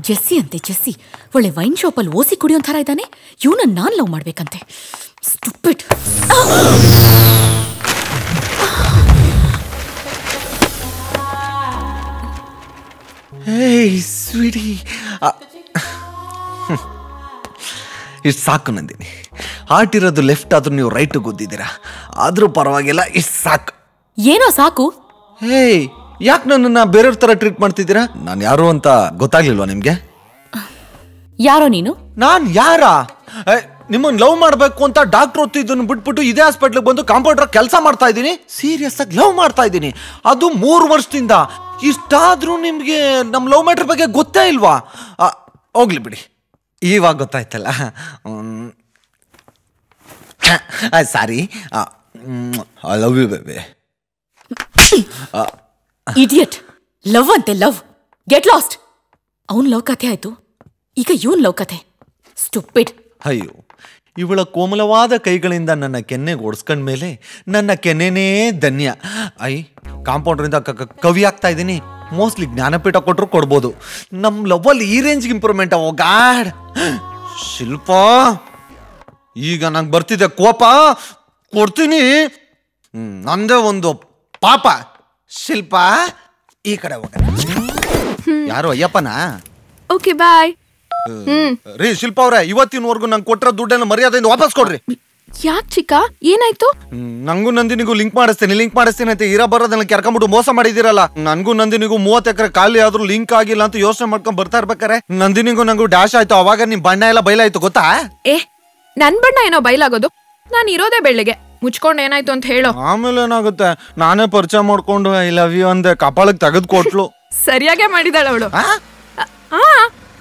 Jessie ಅಂತೆ Jessie, ಒಳ್ಳೆ wine ಶಾಪಲ್ಲಿ ಓಸಿ ಕುಡಿಯೋ ಥರ ಇದ್ದಾನೆ. ಇವನನ್ನ ನಾನು ಲವ್ ಮಾಡ್ಬೇಕಂತೆ. ಸ್ಟುಪಿಡ್. ಸ್ವೀಟಿ, ಇಷ್ಟು ಸಾಕು ನಂದಿನಿ. ಹಾರ್ಟ್ ಇರೋದು ಲೆಫ್ಟ್ ಆದ್ರೂ ನೀವು ರೈಟ್ ಗುದ್ದಿದ್ದೀರಾ, ಆದ್ರೂ ಪರವಾಗಿಲ್ಲ, ಇಷ್ಟು ಸಾಕು. ಏನೋ ಸಾಕು? ಯಾಕೆ ನನ್ನನ್ನು ಬೇರೆಯವ್ರ ಥರ ಟ್ರೀಟ್ ಮಾಡ್ತಿದ್ದೀರಾ? ನಾನು ಯಾರು ಅಂತ ಗೊತ್ತಾಗ್ಲಿಲ್ವಾ ನಿಮ್ಗೆ? ಯಾರೋ ನೀನು? ನಾನು ಯಾರಾ? ನಿಮ್ಮನ್ನು ಲವ್ ಮಾಡಬೇಕು ಅಂತ ಡಾಕ್ಟರ್ ಓದ್ತಿದ್ದನ್ನು ಬಿಟ್ಬಿಟ್ಟು ಇದೇ ಹಾಸ್ಪಿಟ್ಲಿಗೆ ಬಂದು ಕಾಂಪೌಂಡರ್ ಕೆಲಸ ಮಾಡ್ತಾ ಇದ್ದೀನಿ. ಸೀರಿಯಸ್ ಆಗಿ ಲವ್ ಮಾಡ್ತಾ ಇದ್ದೀನಿ, ಅದು 3 ವರ್ಷದಿಂದ. ಇಷ್ಟಾದ್ರೂ ನಿಮ್ಗೆ ನಮ್ಮ ಲವ್ ಮ್ಯಾಟರ್ ಬಗ್ಗೆ ಗೊತ್ತೇ ಇಲ್ವಾ? ಹೋಗ್ಲಿ ಬಿಡಿ, ಇವಾಗ ಗೊತ್ತಾಯ್ತಲ್ಲ. Sorry, I love you baby. Idiot. Love ಅಂತೆ ಲವ್. Get lost. ಅವನ್ ಲವ್ ಕಥೆ ಆಯ್ತು, ಈಗ ಇವನ್ ಲವ್ ಕಥೆ. ಸ್ಟುಪಿಡ್. ಅಯ್ಯೋ, ಇವಳ ಕೋಮಲವಾದ ಕೈಗಳಿಂದ ನನ್ನ ಕೆನ್ನೆಗೆ ಓಡಿಸ್ಕೊಂಡ್ಮೇಲೆ ನನ್ನ ಕೆನ್ನೆನೇ ಧನ್ಯ. ಕಾಂಪೌಂಡ್ರಿಂದ ಕವಿ ಆಗ್ತಾ ಇದ್ದೀನಿ. ಮೋಸ್ಟ್ಲಿ ಜ್ಞಾನಪೀಠ ಕೊಟ್ಟರು ಕೊಡ್ಬೋದು. ನಮ್ಮ ಲವ್ವಲ್ಲಿ ಈ ರೇಂಜ್ಗೆ ಇಂಪ್ರೂವ್ಮೆಂಟ್. ಓ ಗಾಡ್. ಶಿಲ್ಪ, ಈಗ ನಂಗೆ ಬರ್ತಿದೆ ಕೋಪ, ಕೊಡ್ತೀನಿ. ನಂದೇ ಒಂದು ಪಾಪ. ಶಿಲ್ಪ, ಈ ಕಡೆ ಹೋಗ. ಯಾರು ಅಯ್ಯಪ್ಪನ? Okay bye. ರೀ ಶಿಲ್ಪ ಅವ್ರೆ, ಇವತ್ತಿನವರೆಗೂ ನಂಗೆ ಕೊಟ್ಟಿರೋ ದುಡ್ಡನ್ನು ಮರ್ಯಾದೆಯಿಂದ ವಾಪಸ್ ಕೊಡ್ರಿ. ಯಾಕೆ ಚಿಕ್ಕ, ಏನಾಯ್ತು? ನಂಗೂ ನಂದಿನಿಗೂ ಲಿಂಕ್ ಮಾಡಿಸ್ತೀನಿ ಅಂತ ಇರ ಬರೋದನ್ನ ಕೆರ್ಕೊಂಡ್ಬಿಟ್ಟು ಮೋಸ ಮಾಡಿದಿರಲ್ಲ. ನನ್ಗೂ ನಂದಿನಿಗೂ 30 ಎಕರೆ ಖಾಲಿ ಆದ್ರೂ ಲಿಂಕ್ ಆಗಿಲ್ಲ ಅಂತ ಯೋಚನೆ ಮಾಡ್ಕೊಂಡ್ ಬರ್ತಾ ಇರ್ಬೇಕಾರೆ ನಂದಿನಿಗೂ ನಂಗೂ ಡ್ಯಾಶ್ ಆಯ್ತು. ಅವಾಗ ನಿಮ್ ಬಣ್ಣ ಎಲ್ಲ ಬಯಲಾಯ್ತು, ಗೊತ್ತಾ? ನನ್ ಬಣ್ಣ ಏನೋ ಬಯಲಾಗೋದು? ನಾನು ಇರೋದೇ ಬೆಳ್ಳಿಗೆ. ಮುಚ್ಕೊಂಡು ಏನಾಯ್ತು ಅಂತ ಹೇಳೋ. ಆಮೇಲೆ ಏನಾಗುತ್ತೆ, ನಾನೇ ಪರಿಚಯ ಮಾಡ್ಕೊಂಡು ಐ ಲವ್ ಯು ಅಂದೆ, ಕಪಾಳಕ್ಕೆ ತೆಗೆದು ಕೊಟ್ಲು. ಸರಿಯಾಗೆ ಮಾಡಿದಾಳ ಅವಳು.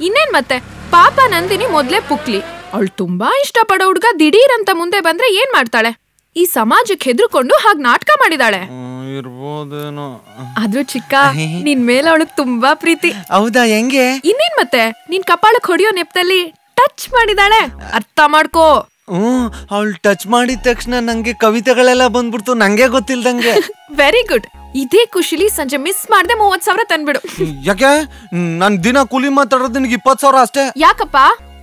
ಇನ್ನೇನ್ ಮತ್ತೆ, ಪಾಪ ನಂದಿನಿ ಮೊದ್ಲೇ ಪುಕ್ಲಿ. ಅವಳು ತುಂಬಾ ಇಷ್ಟಪಡೋ ಹುಡ್ಗ ದಿಢೀರ್ ಅಂತ ಮುಂದೆ ಬಂದ್ರೆ ಏನ್ ಮಾಡ್ತಾಳೆ? ಈ ಸಮಾಜಕ್ಕೆ ಹೆದರ್ಕೊಂಡು ಹಾಗೆ ನಾಟಕ ಮಾಡಿದಾಳೆ ಇರ್ಬೋದೇನೋ. ಆದ್ರೂ ಚಿಕ್ಕ, ನಿನ್ ಮೇಲೆ ಅವಳಗ್ ತುಂಬಾ ಪ್ರೀತಿ. ಹೌದಾ? ಹೆಂಗೆ? ಇನ್ನೇನ್ ಮತ್ತೆ, ನಿನ್ ಕಪಾಳಕ್ ಹೊಡಿಯೋ ನೆಪದಲ್ಲಿ ಟಚ್ ಮಾಡಿದಾಳೆ. ಅರ್ಥ ಮಾಡ್ಕೋ. ಅವಳು ಟಚ್ ಮಾಡಿದ ತಕ್ಷಣ ನಂಗೆ ಕವಿತೆಗಳೆಲ್ಲ ಬಂದ್ಬಿಡ್ತು, ನಂಗೆ ಗೊತ್ತಿಲ್ದಂಗೆ. Very good. ಇದೇ ಖುಷಿಲಿ ಸಂಜೆ ಮಿಸ್ ಮಾಡ್ದೆ 30,000 ತಂದ್ಬಿಡು. ಯಾಕೆ? ನನ್ ದಿನ ಕೂಲಿ ಮಾತಾಡೋದು ನಿನಗೆ 20,000 ಅಷ್ಟೇ. ಯಾಕಪ್ಪ?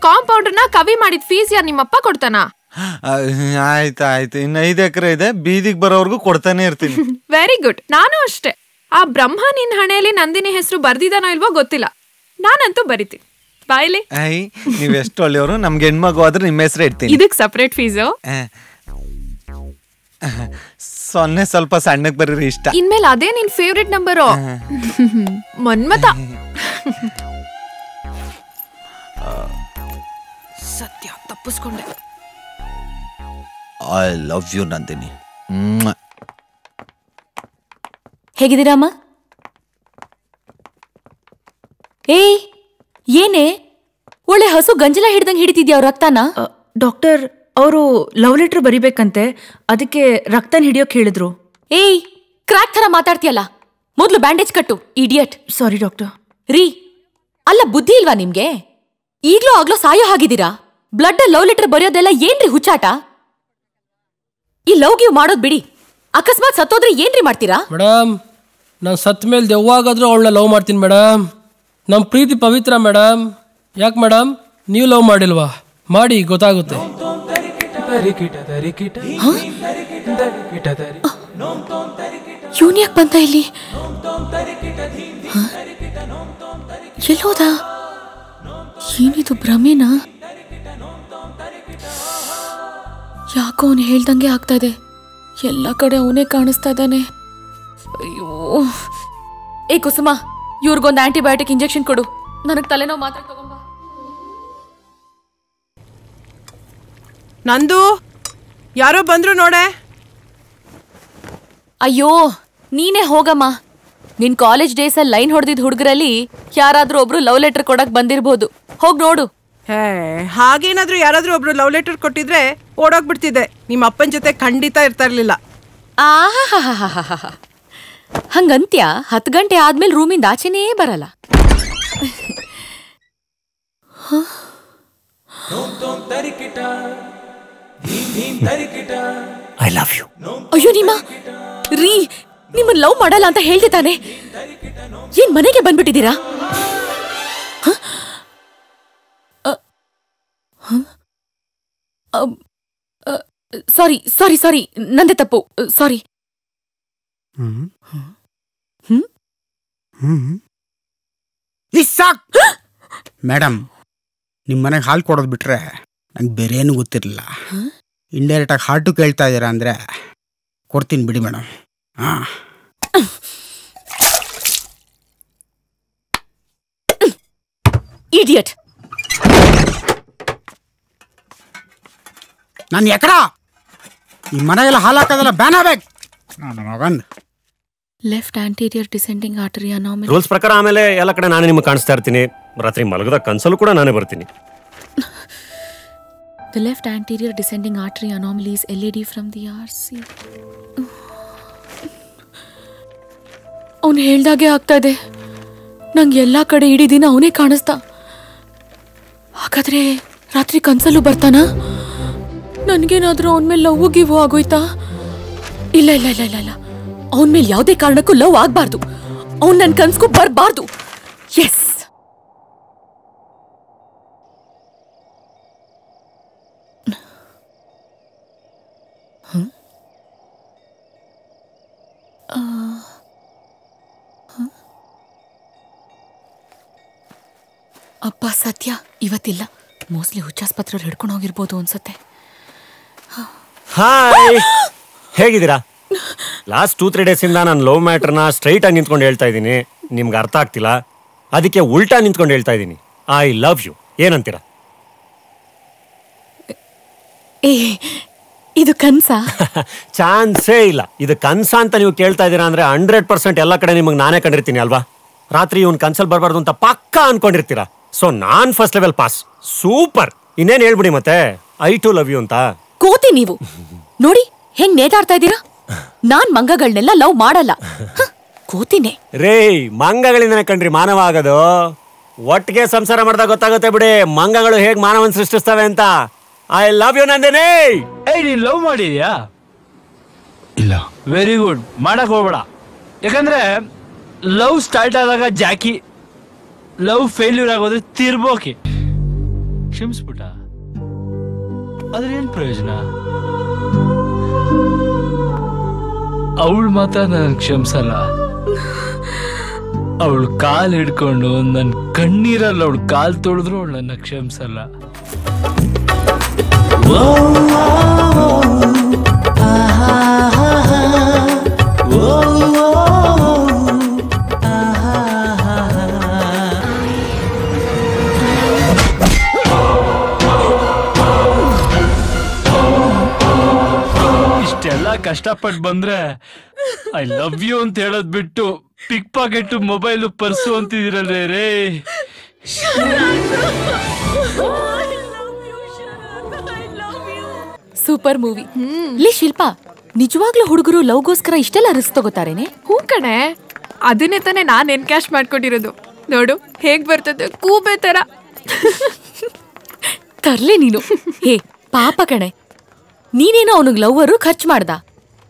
ಕಾಂಪೌಂಡರ್ನ ಕವಿ ಮಾಡಿದ ಫೀಸ್ ಯಾರು ನಿಮ್ಮಪ್ಪ ಕೊಡ್ತಾನ? ಆಯ್ತಾಯ್ತು, ಇನ್ನು 5 ಎಕರೆ ಇದೆ, ಬೀದಿಗೆ ಬರೋವರೆಗೂ ಕೊಡ್ತಾನೆ ಇರ್ತೀನಿ. Very good. ನಾನು ಅಷ್ಟೇ. ಆ ಬ್ರಹ್ಮ ನಿನ್ ಹಣೆಯಲ್ಲಿ ನಂದಿನಿ ಹೆಸರು ಬರ್ದಿದಾನೋ ಇಲ್ವೋ ಗೊತ್ತಿಲ್ಲ, ನಾನಂತೂ ಬರಿತೀನಿ. ಬಾಯ್ಲಿ. ನೀವ್ ಎಷ್ಟು ಒಳ್ಳೆಯವರು. ನಮ್ಗೆ ಹೆಣ್ಮಗು ಆದ್ರೆ ನಿಮ್ಮ ಹೆಸರು ಇಡ್ತೀನಿ. ಇದಕ್ ಸಪರೇಟ್ ಫೀಸು? ಸೊನ್ನೆ ಸ್ವಲ್ಪ ಸಣ್ಣಕ್ ಬರೀರಿ ಇಷ್ಟ. ಇನ್ಮೇಲೆ ಅದೇ ನಿನ್ ಫೇವ್ರೆಟ್ ನಂಬರು. ಮನ್ಮತ. ಸತ್ಯ, ತಪ್ಪಿಸ್ಕೊಂಡೆ. I love you Nandini. ಹೇಗಿದ್ದೀರಮ್ಮ? ಏನೇ ಒಳ್ಳೆ ಹಸು ಗಂಜಲ ಹಿಡ್ದಂಗ್ ಹಿಡಿತಿದ್ಯಾ ಅವ್ರ ರಕ್ತನ? ಡಾಕ್ಟರ್, ಅವರು ಲವ್ ಲೆಟರ್ ಬರಿಬೇಕಂತೆ, ಅದಕ್ಕೆ ರಕ್ತನ ಹಿಡಿಯೋಕ್ ಹೇಳಿದ್ರು. ಕ್ರಾಕ್ ಥರ ಮಾತಾಡ್ತೀಯಲ್ಲ, ಮೊದ್ಲು ಬ್ಯಾಂಡೇಜ್ ಕಟ್ಟು. ಇಡಿಯಟ್. ಸಾರಿ ಡಾಕ್ಟರ್. ರೀ, ಅಲ್ಲ ಬುದ್ಧಿ ಇಲ್ವಾ ನಿಮ್ಗೆ? ಈಗ್ಲೂ ಆಗ್ಲೋ ಸಾಯೋ ಹಾಗಿದ್ದೀರಾ? ಬ್ಲಡ್ ಲವ್ ಲೆಟರ್ ಬರೆಯೋದೆಲ್ಲ ಏನ್ರಿ ಹುಚ್ಚಾಟ? ಈ ಲವ್ ಗಿವ್ ಮಾಡೋದ್ ಬಿಡಿ. ಅಕಸ್ಮಾತ್ ಸತ್ತೋದ್ರೆ ಏನ್ರಿ ಮಾಡ್ತೀರಾ? ಮೇಡಮ್, ನಾನು ಸತ್ ಮೇಲೆ ದೆವ್ವಾಗಾದ್ರೂ ಅವಳನ್ನ ಲವ್ ಮಾಡ್ತೀನಿ ಮೇಡಮ್. ನಮ್ಮ ಪ್ರೀತಿ ಪವಿತ್ರ ಮೇಡಮ್. ಯಾಕೆ ಮೇಡಮ್, ನೀವು ಲವ್ ಮಾಡಿಲ್ವಾ? ಮಾಡಿ, ಗೊತ್ತಾಗುತ್ತೆ. ಇವನ್ ಯಾಕೆ ಬಂತ ಇಲ್ಲಿ? ಎಲ್ಲೋದ? ಏನಿದು ಭ್ರಮೇನಾ? ಯಾಕೋ ಅವನು ಹೇಳ್ದಂಗೆ ಆಗ್ತಾ ಇದೆ. ಎಲ್ಲ ಕಡೆ ಅವನೇ ಕಾಣಿಸ್ತಾ ಇದ್ದಾನೆ. ಅಯ್ಯೋ. ಕುಸುಮ, ಇವ್ರಿಗೊಂದು ಆಂಟಿಬಯೋಟಿಕ್ ಇಂಜೆಕ್ಷನ್ ಕೊಡು. ನನಗೆ ತಲೆನೋವು ಮಾತ್ರ ತಗೊಂಬ. ನಂದು ಯಾರೋ ಬಂದ್ರು ನೋಡೆ. ಅಯ್ಯೋ, ನೀನೇ ಹೋಗಮ್ಮ. ನಿನ್ ಕಾಲೇಜ್ ಡೇಸ್ ಅಲ್ಲಿ ಲೈನ್ ಹೊಡೆದಿದ್ ಹುಡುಗರಲ್ಲಿ ಯಾರಾದ್ರೂ ಒಬ್ರು ಲವ್ ಲೆಟರ್ ಕೊಡಕ್ ಬಂದಿರ್ಬೋದು. ಹೋಗ್ ನೋಡು. ಹಾಗೇನಾದ್ರೂ ಯಾರಾದ್ರೂ ಒಬ್ರು ಲವ್ ಲೆಟರ್ ಕೊಟ್ಟಿದ್ರೆ ಓಡೋಗ್ಬಿಡ್ತಿದ್ದೆ. ನಿಮ್ಮ ಅಪ್ಪನ ಜೊತೆ ಖಂಡಿತ ಇರ್ತಾ ಇರ್ಲಿಲ್ಲ. ಹಂಗಂತ್ಯ 10 ಗಂಟೆ ಆದ್ಮೇಲೆ ರೂಮಿಂದ ಆಚೆನೇ ಬರಲ್ಲ. I love you. ಅಯ್ಯೋ ರೀ, ನಿಮ್ಮನ್ನ ಲವ್ ಮಾಡಲ್ಲ ಅಂತ ಹೇಳ್ದೆ ತಾನೆ? ಏನ್ ಮನೆಗೆ ಬಂದ್ಬಿಟ್ಟಿದ್ದೀರಾ? ಸಾರಿ ಸಾರಿ ಸಾರಿ, ನಂದೇ ತಪ್ಪು, ಸಾರಿ. ಮೇಡಮ್, ನಿಮ್ಮ ಮನೆಗೆ ಹಾಲು ಕೊಡೋದು ಬಿಟ್ರೆ ನಂಗೆ ಬೇರೆ ಏನು ಗೊತ್ತಿರಲಿಲ್ಲ. ಇಂಡೈರೆಕ್ಟಾಗಿ ಹಾರ್ಟು ಕೇಳ್ತಾ ಇದ್ದೀರಾ ಅಂದರೆ ಕೊಡ್ತೀನಿ ಬಿಡಿ ಮೇಡಮ್. ಹಾಂ, ಇಡಿಯಟ್. ನಾನು ಎಕಡ ಈ ಮನೆಗೆಲ್ಲ ಹಾಲು ಹಾಕೋದಲ್ಲ ಬ್ಯಾನ್ ಆಗ್ಬೇಕು. ನಾನು ಮಗನ್ left anterior descending artery anomaly. Rules ಪ್ರಕಾರ ಆಮೇಲೆ ಎಲ್ಲ ಕಡೆ ನಾನೇ ನಿಮ್ಗೆ ಕಾಣಿಸ್ತಾ ಇರ್ತೀನಿ. ರಾತ್ರಿ ಮಲಗದ ಕನ್ಸಲ್ಲೂ ಕೂಡ ನಾನೇ ಬರ್ತೀನಿ. The left anterior descending artery anomaly is LED from the RC. ಅವನು ಹೇಳ್ದಾಗೆ ಆಗ್ತಾ ಇದೆ. ನಂಗೆ ಎಲ್ಲ ಕಡೆ ಇಡೀ ದಿನ ಅವನೇ ಕಾಣಿಸ್ತಾ. ಹಾಗಾದ್ರೆ ರಾತ್ರಿ ಕನ್ಸಲ್ಲೂ ಬರ್ತಾನ? ನನ್ಗೇನಾದ್ರೂ ಅವನ ಮೇಲೆ ಲವ್ ಗಿವ್ ಆಗೋಯ್ತಾ? ಇಲ್ಲ ಇಲ್ಲ ಇಲ್ಲ ಇಲ್ಲ ಇಲ್ಲ, ಅವನ ಮೇಲೆ ಯಾವುದೇ ಕಾರಣಕ್ಕೂ ಲವ್ ಆಗ್ಬಾರ್ದು. ಅವ್ನು ನನ್ನ ಕನ್ಸ್ಗೂ ಬರಬಾರ್ದು. ಎಸ್, ಅಪ್ಪ ಸತ್ಯ ಇವತ್ತಿಲ್ಲ. ಮೋಸ್ಟ್ಲಿ ಹುಚ್ಚಾಸ್ಪತ್ರೆಯವ್ರು ಹಿಡ್ಕೊಂಡು ಹೋಗಿರ್ಬೋದು ಅನ್ಸುತ್ತೆ. ಹಾಯ್, ಹೇಗಿದ್ದೀರಾ? ಲಾಸ್ಟ್ 2-3 ಡೇಸಿಂದ ನಾನು ಲವ್ ಮ್ಯಾಟ್ರನ್ನ ಸ್ಟ್ರೈಟ್ ಆಗಿ ನಿಂತ್ಕೊಂಡು ಹೇಳ್ತಾ ಇದ್ದೀನಿ. ನಿಮ್ಗೆ ಅರ್ಥ ಆಗ್ತಿಲ್ಲ, ಅದಕ್ಕೆ ಉಲ್ಟಾ ನಿಂತ್ಕೊಂಡು ಹೇಳ್ತಾ ಇದ್ದೀನಿ. I love you. ಏನಂತೀರಾ? ಇದು ಕನ್ಸಾ? ಚಾನ್ಸೇ ಇಲ್ಲ. ಇದು ಕನ್ಸ ಅಂತ ನೀವು ಕೇಳ್ತಾ ಇದ್ದೀರಾ ಅಂದ್ರೆ 100% ಎಲ್ಲ ಕಡೆ ನಿಮಗೆ ನಾನೇ ಕಂಡಿರ್ತೀನಿ ಅಲ್ವಾ? ರಾತ್ರಿ ಇವ್ನು ಕನ್ಸಲ್ ಬರಬಾರ್ದು ಅಂತ ಪಕ್ಕಾ ಅನ್ಕೊಂಡಿರ್ತೀರಾ. ಸೊ ನಾನ್ ಫಸ್ಟ್ ಲೆವೆಲ್ ಪಾಸ್. ಸೂಪರ್. ಇನ್ನೇನು ಹೇಳ್ಬಿಡಿ ಮತ್ತೆ, ಐ ಟು ಲವ್ ಯು ಅಂತ. ಕೋತಿ ನೀವು ನೋಡಿ ಹೆಂಗ್ ನೇತಾಡ್ತಾ ಇದ್ದೀರಾ. ನಾನ್ ಮಂಗಗಳನ್ನೆಲ್ಲ ಲವ್ ಮಾಡಲ್ಲ. ಕೋತಿನೇ ರೇ. ಮಂಗಗಳಿಂದನೇ ಕಣ್ರಿ ಮಾನವ ಆಗೋದು. ಒಟ್ಟಿಗೆ ಸಂಸಾರ ಮಾಡಿದಾಗ ಗೊತ್ತಾಗುತ್ತೆ ಬಿಡಿ ಮಂಗಗಳು ಹೇಗ್ ಮಾನವನ್ ಸೃಷ್ಟಿಸ್ತವೆ ಅಂತ. I love you Nandini. ನೀನ್ ಲವ್ ಮಾಡಿದ್ಯಾ? ಇಲ್ಲ. Very good. ಮಾಡಕ್ ಹೋಗ್ಬೇಡ. ಯಾಕಂದ್ರೆ ಲವ್ ಸ್ಟಾರ್ಟ್ ಆದಾಗ ಜಾಕಿ, ಲವ್ ಫೇಲ್ಯೂರ್ ಆಗೋದ್ರೆ ತಿರ್ಬೋಕಿ. ಕ್ಷಮಿಸ್ಬಿಟ್ಟ, ಆದ್ರೆ ಏನ್ ಪ್ರಯೋಜನ? ಅವಳು ಮಾತ್ರ ನನ್ ಕ್ಷಮಿಸಲ್ಲ. ಅವಳು ಕಾಲ್ ಹಿಡ್ಕೊಂಡು ನನ್ ಕಣ್ಣೀರಲ್ಲಿ ಅವಳು ಕಾಲ್ ತೊಳೆದ್ರು ಅವಳು ನನ್ನ ಕ್ಷಮಿಸಲ್ಲ. ಇಷ್ಟೆಲ್ಲ ಕಷ್ಟಪಟ್ಟು ಬಂದ್ರೆ ಐ ಲವ್ ಯು ಅಂತ ಹೇಳೋದ್ ಬಿಟ್ಟು ಪಿಕ್ ಪಾಕೆಟ್, ಮೊಬೈಲು, ಪರ್ಸು ಅಂತಿದಿರಲ್ರೇ ರೇ. Super movie. ಲೇ ಶಿಲ್ಪಾ, ನಿಜವಾಗ್ಲೂ ಹುಡುಗರು ಲವ್ಗೋಸ್ಕರ ಇಷ್ಟೆಲ್ಲ ರಿಸ್ಕ್ ತಗೋತಾರೇನೆ? ಹೂ ಕಣೆ, ಅದನ್ನೇ ತಾನೇ ನಾನ್ ಎನ್ಕ್ಯಾಶ್ ಮಾಡ್ಕೊಂಡಿರೋದು. ನೋಡು ಹೇಗ್ ಬರ್ತದೆ, ಕೂಬೆ ತರ. ತರ್ಲೆ ನೀನು. ಹೇ ಪಾಪ ಕಣೆ, ನೀನೇನೋ ಅವನಿಗೆ ಲವ್ವರು ಖರ್ಚು ಮಾಡ್ದ.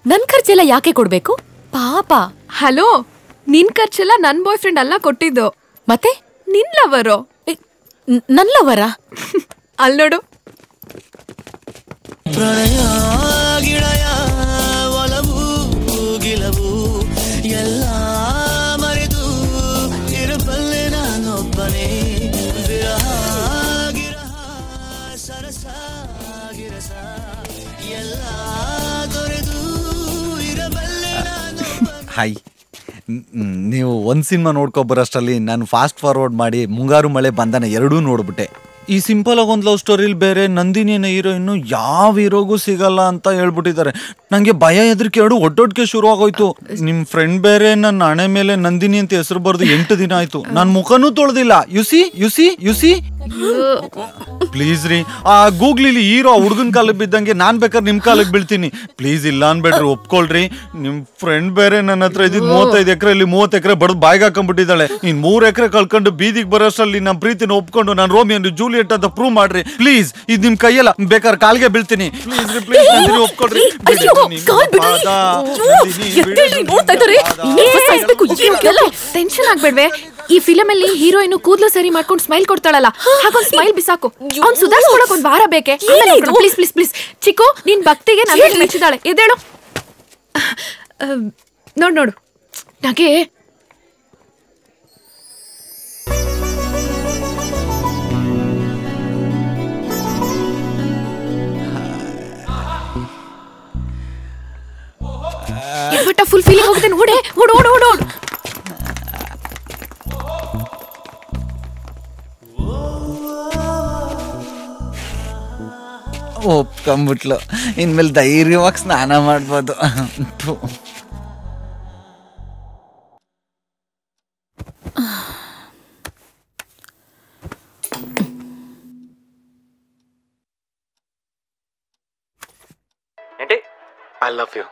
ನನ್ ಖರ್ಚೆಲ್ಲ ಯಾಕೆ ಕೊಡ್ಬೇಕು ಪಾಪ? ಹಲೋ, ನಿನ್ ಖರ್ಚೆಲ್ಲ ನನ್ ಬಾಯ್ ಫ್ರೆಂಡ್ ಅಲ್ಲ ಕೊಟ್ಟಿದ್ದು. ಮತ್ತೆ ನಿನ್ ಲವರು. ನನ್ ಲವರಾ? ಅಲ್ ನೋಡು. ಪ್ರಣಯ ಗಿಳಯ ಒಲವು ಗಿಲವು ಎಲ್ಲ ಮರೆತು ಇರಬಲ್ಲೆ ನಾನೊಬ್ಬನೇ. ವಿರಹ ಗಿರಹ ಸರಸ ಗಿರಸ ಎಲ್ಲ ದೊರೆದು ಇರಬಲ್ಲೆ ನಾನೊಬ್ಬನೇ. ಹಾಯ್, ನೀವು ಒಂದು ಸಿನಿಮಾ ನೋಡ್ಕೊಬರೋಷ್ಟರಲ್ಲಿ ನಾನು ಫಾಸ್ಟ್ ಫಾರ್ವರ್ಡ್ ಮಾಡಿ ಮುಂಗಾರು ಮಳೆ ಬಂಧನ ಎರಡೂ ನೋಡ್ಬಿಟ್ಟೆ. ಈ ಸಿಂಪಲ್ ಆಗಿ ಒಂದು ಲವ್ ಸ್ಟೋರಿಲಿ ಬೇರೆ ನಂದಿನಿನ ಹೀರೋಯಿನ್ನು ಯಾವ ಹೀರೋಗೂ ಸಿಗಲ್ಲ ಅಂತ ಹೇಳ್ಬಿಟ್ಟಿದ್ದಾರೆ. ನನಗೆ ಭಯ ಹೆದರಿಕೆ ಎರಡು ಒಟ್ಟೊಟ್ಟಿಗೆ ಶುರು ಆಗೋಯ್ತು. ನಿಮ್ಮ ಫ್ರೆಂಡ್ ಬೇರೆ ನನ್ನ ಹಣೆ ಮೇಲೆ ನಂದಿನಿ ಅಂತ ಹೆಸರು ಬರೆದು 8 ದಿನ ಆಯ್ತು. ನಾನು ಮುಖನೂ ತೊಳೆದಿಲ್ಲ. ಯುಸಿ ಪ್ಲೀಸ್ ರೀ, ಆ ಗೂಗ್ಲಿಲಿ ಹೀರೋ ಹುಡುಗನ ಕಾಲಿಗೆ ಬಿದ್ದಂಗೆ ನಾನು ಬೇಕಾದ್ರೆ ನಿಮ್ಮ ಕಾಲಿಗೆ ಬೀಳ್ತೀನಿ. ಪ್ಲೀಸ್ ಇಲ್ಲ ಅನ್ಬೇಡ್ರಿ, ಒಪ್ಕೊಳ್ರಿ. ನಿಮ್ಮ ಫ್ರೆಂಡ್ ಬೇರೆ ನನ್ನ ಹತ್ರ ಇದ್ದಿದ್ದು 35 ಎಕರೆಯಲ್ಲಿ 30 ಎಕರೆ ಬಡ್ದು ಬಾಯಿಗೆ ಹಾಕೊಂಡ್ಬಿಟ್ಟಿದ್ದಾಳೆ. ಇನ್ನು 3 ಎಕರೆ ಕಳ್ಕೊಂಡು ಬೀದಿಗೆ ಬರೋಷ್ಟರಲ್ಲಿ ನಮ್ಮ ಪ್ರೀತಿನ ಒಪ್ಕೊಂಡು ನಾನು ರೋಮಿಯೋ ಜೂಲಿಯಟ್ ಅಂತ ಪ್ರೂವ್ ಮಾಡ್ರಿ ಪ್ಲೀಸ್. ಇದು ನಿಮ್ ಕೈಯಲ್ಲ, ಬೇಕಾದ್ರೆ ಕಾಲ್ಗೆ ಬೀಳ್ತೀನಿ. ಪ್ಲೀಸ್ ರೀ, ಪ್ಲೀಸ್ ಒಪ್ಕೊಳ್ರಿ. ಟೆನ್ಷನ್ ಆಗ್ಬೇಡ್ವೆ, ಈ ಫಿಲಮ್ ಅಲ್ಲಿ ಹೀರೋಯಿನ್ ಕೂದಲು ಸರಿ ಮಾಡ್ಕೊಂಡು ಸ್ಮೈಲ್ ಕೊಡ್ತಾಳಲ್ಲ, ಹಾಗೊಂದ್ ಸ್ಮೈಲ್ ಬಿಸಾಕು. ಅವ್ನ್ ಸುಧಾರಿಸ್ಕೊಳಕ್ ಒಂದ್ ವಾರ ಬೇಕೆ. ಪ್ಲೀಸ್ ಪ್ಲೀಸ್ ಪ್ಲೀಸ್ ಚಿಕ್ಕು, ನಿನ್ ಭಕ್ತಿಗೆ ನನ್ನ ಮೆಚ್ಚಿದಾಳೆ. ಎದ್ದೇಳು. ನೋಡು ನಗೆ. ಫುಲ್ ಫೀಲಿಂಗ್ ಹೋಗುತ್ತೆ. ಓಡೆ ಓಡ್ ಓಡ್ ಓಡ್ ಓಡ್. ಒಪ್ಕೊಂಬಿಟ್ಲು. ಇನ್ಮೇಲೆ ಧೈರ್ಯವಾಗಿ ಸ್ನಾನ ಮಾಡ್ಬೋದು. I love you.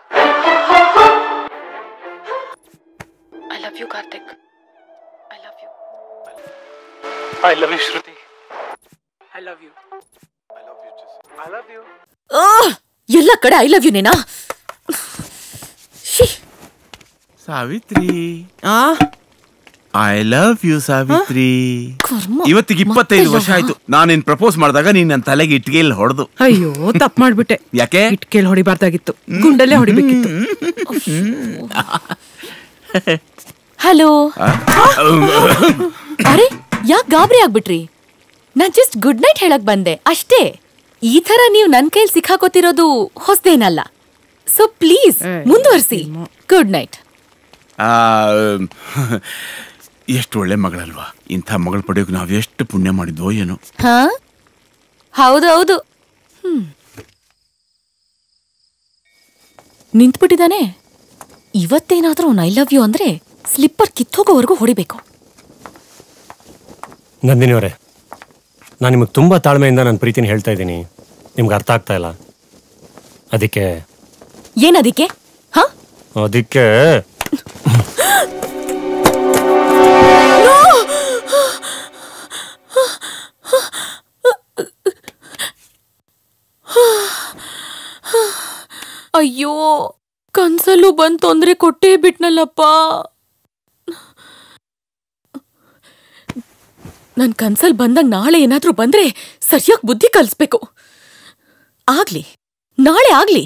I love you, Karthik. I love you. I love you, Shruti. I love you. I love you, Jesse. I love you. ಎಲ್ಲ ಕಡೆ ಐ ಲವ್ ಯು ನೇನಾ? Savitri, I love you Savitri. ಇವತ್ತಿಗೆ 25 ವರ್ಷ ಆಯ್ತು ನಾನಿನ್ ಪ್ರಪೋಸ್ ಮಾಡಿದಾಗ ನೀನ್ ನನ್ನ ತಲೆಗೆ ಇಟ್ಗೆಯಲ್ಲಿ ಹೊಡೆದು. ಅಯ್ಯೋ ತಪ್ಪು ಮಾಡ್ಬಿಟ್ಟೆ. ಯಾಕೆ? ಇಟ್ಕೆಲ್ ಹೊಡಿಬಾರ್ದಾಗಿತ್ತು, ಗುಂಡಲ್ಲೇ ಹೊಡಿಬೇಕಿತ್ತು. ಹಲೋ. ಅರೆ ಯಾಕೆ ಗಾಬರಿ ಆಗ್ಬಿಟ್ರಿ? ನಾನ್ ಜಸ್ಟ್ ಗುಡ್ ನೈಟ್ ಹೇಳಕ್ ಬಂದೆ ಅಷ್ಟೇ. ಈ ತರ ನೀವು ನನ್ ಕೈಲಿ ಸಿಕ್ಕಾಕೋತಿರೋದು ಹೊಸದೇನಲ್ಲ. ಸೊ ಪ್ಲೀಸ್ ಮುಂದುವರಿಸಿ. Good night. ಎಷ್ಟು ಒಳ್ಳೆ ಮಗಳಲ್ವಾ? ಇಂಥ ಮಗಳು ಪಡೆಯೋಕೆ ನಾವ್ ಎಷ್ಟು ಪುಣ್ಯ ಮಾಡಿದ್ವೋ ಏನೋ. ಹಾ ಹೌದೌದು. ನಿಂತ್ಬಿಟ್ಟಿದ್ದಾನೆ. ಇವತ್ತೇನಾದ್ರೂ ಐ ಲವ್ ಯು ಅಂದ್ರೆ ಸ್ಲಿಪ್ಪರ್ ಕಿತ್ತೋಗೋವರೆಗೂ ಹೊಡಿಬೇಕು. ನಂದಿನಿ ಅವರೇ, ನಾನು ನಿಮಗೆ ತುಂಬ ತಾಳ್ಮೆಯಿಂದ ನನ್ನ ಪ್ರೀತಿನ ಹೇಳ್ತಾ ಇದ್ದೀನಿ. ನಿಮ್ಗೆ ಅರ್ಥ ಆಗ್ತಾ ಇಲ್ಲ. ಅದಕ್ಕೆ ಏನದಕ್ಕೆ? ಹಾ ಅದಕ್ಕೆ ಅಯ್ಯೋ, ಕನ್ಸಲ್ಲೂ ಬಂದ್ ತೊಂದ್ರೆ ಕೊಟ್ಟೇ ಬಿಟ್ನಲ್ಲಪ್ಪ. ನನ್ ಕನ್ಸಲ್ ಬಂದಾಗ ನಾಳೆ ಏನಾದ್ರೂ ಬಂದ್ರೆ ಸರಿಯಾಗಿ ಬುದ್ಧಿ ಕಲಿಸ್ಬೇಕು. ಆಗ್ಲಿ, ನಾಳೆ ಆಗ್ಲಿ.